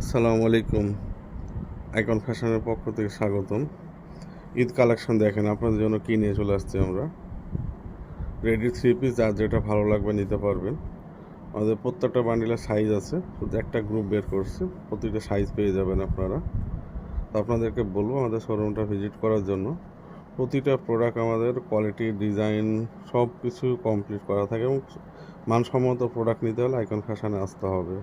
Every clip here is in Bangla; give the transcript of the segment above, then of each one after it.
আসসালামু আলাইকুম। আইকন ফ্যাশনের পক্ষ থেকে স্বাগতম। ঈদ কালেকশন দেখেন আপনাদের জন্য কী নিয়ে চলে আসছি আমরা। রেডি থ্রি পিস, যার যেটা ভালো লাগবে নিতে পারবেন। আমাদের প্রত্যেকটা বান্ডিলের সাইজ আছে, শুধু একটা গ্রুপ বের করছি, প্রতিটা সাইজ পেয়ে যাবেন আপনারা। তো আপনাদেরকে বলবো আমাদের শোরুমটা ভিজিট করার জন্য। প্রতিটা প্রোডাক্ট আমাদের কোয়ালিটি, ডিজাইন সব কিছু কমপ্লিট করা থাকে এবং মানসম্মত প্রোডাক্ট নিতে হলে আইকন ফ্যাশনে আসতে হবে।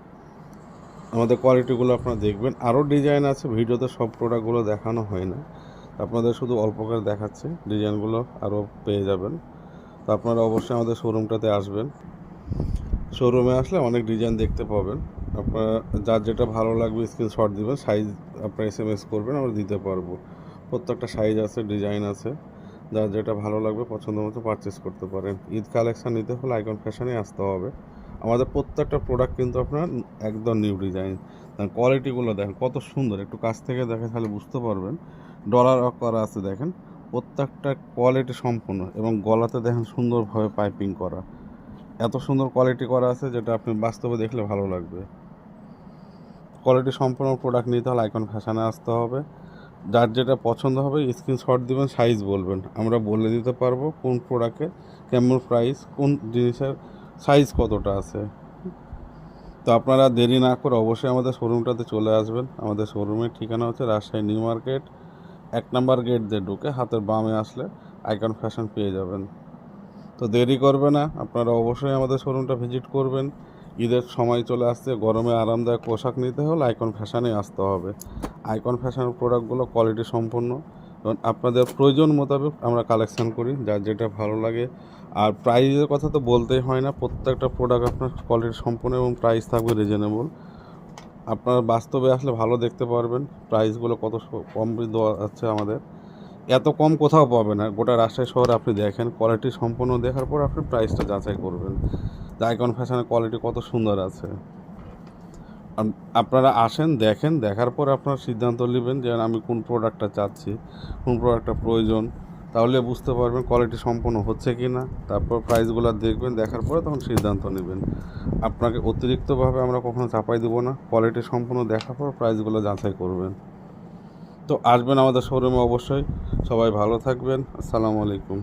আমাদের কোয়ালিটিগুলো আপনারা দেখবেন। আরও ডিজাইন আছে, ভিডিওতে সব প্রোডাক্টগুলো দেখানো হয় না, আপনাদের শুধু অল্প করে দেখাচ্ছে, ডিজাইনগুলো আরও পেয়ে যাবেন। তো আপনারা অবশ্যই আমাদের শোরুমটাতে আসবেন। শোরুমে আসলে অনেক ডিজাইন দেখতে পাবেন। আপনারা যার যেটা ভালো লাগবে স্ক্রিনশট দিবেন, সাইজ আপনারা SMS করবেন, আমরা দিতে পারবো। প্রত্যেকটা সাইজ আছে, ডিজাইন আছে, যার যেটা ভালো লাগবে পছন্দ মতো পারচেস করতে পারেন। ঈদ কালেকশান নিতে হলে আইকন ফ্যাশনে আসতে হবে। আমাদের প্রত্যেকটা প্রোডাক্ট কিন্তু আপনার একদম নিউ ডিজাইন। কোয়ালিটিগুলো দেখেন কত সুন্দর, একটু কাছ থেকে দেখে তাহলে বুঝতে পারবেন। ডলার করা আছে দেখেন, প্রত্যেকটা কোয়ালিটি সম্পূর্ণ, এবং গলাতে দেখেন সুন্দরভাবে পাইপিং করা। এত সুন্দর কোয়ালিটি করা আছে যেটা আপনি বাস্তবে দেখলে ভালো লাগবে। কোয়ালিটি সম্পূর্ণ প্রোডাক্ট নিতে হলে আইকন ফ্যাশনে আসতে হবে। যার যেটা পছন্দ হবে স্ক্রিনশট দিবেন, সাইজ বলবেন, আমরা বলে দিতে পারবো কোন প্রোডাক্টে কেমন প্রাইস, কোন জিনিসের সাইজ কতটা আছে। তো আপনারা দেরি না করে অবশ্যই আমাদের শোরুমটাতে চলে আসবেন। আমাদের শোরুমের ঠিকানা হচ্ছে রাজশাহী নিউ মার্কেট, 1 নম্বর গেট দিয়ে ঢুকে হাতের বামে আসলে আইকন ফ্যাশন পেয়ে যাবেন। তো দেরি করবে না, আপনারা অবশ্যই আমাদের শোরুমটা ভিজিট করবেন। ঈদের সময় চলে আসছে, গরমে আরামদায়ক পোশাক নিতে হলে আইকন ফ্যাশনে আসতে হবে। আইকন ফ্যাশনের প্রোডাক্টগুলো কোয়ালিটি সম্পন্ন এবং আপনাদের প্রয়োজন মোতাবেক আমরা কালেকশান করি, যার যেটা ভালো লাগে। আর প্রাইসের কথা তো বলতেই হয় না, প্রত্যেকটা প্রোডাক্ট আপনার কোয়ালিটি সম্পন্ন এবং প্রাইস থাকবে রিজনেবল। আপনারা বাস্তবে আসলে ভালো দেখতে পারবেন প্রাইসগুলো কত কম দেওয়া আছে আমাদের। এত কম কোথাও পাবে না, গোটা রাজশাহী শহরে আপনি দেখেন, কোয়ালিটি সম্পূর্ণ দেখার পর আপনি প্রাইসটা যাচাই করবেন যে আইকন ফ্যাশনের কোয়ালিটি কত সুন্দর আছে। আপনারা আসেন, দেখেন, দেখার পর আপনার সিদ্ধান্ত নেবেন যে আমি কোন প্রোডাক্টটা চাচ্ছি, কোন প্রোডাক্টটা প্রয়োজন। তাহলে বুঝতে পারবেন কোয়ালিটি সম্পূর্ণ হচ্ছে কি না। তারপর প্রাইসগুলো দেখবেন, দেখার পরে তখন সিদ্ধান্ত নেবেন। আপনাকে অতিরিক্তভাবে আমরা কখনো চাপাই দেবো না, কোয়ালিটি সম্পূর্ণ দেখার পর প্রাইসগুলো যাচাই করবেন। তো আসবেন আমাদের শোরুমে অবশ্যই। সবাই ভালো থাকবেন। আসসালামু আলাইকুম।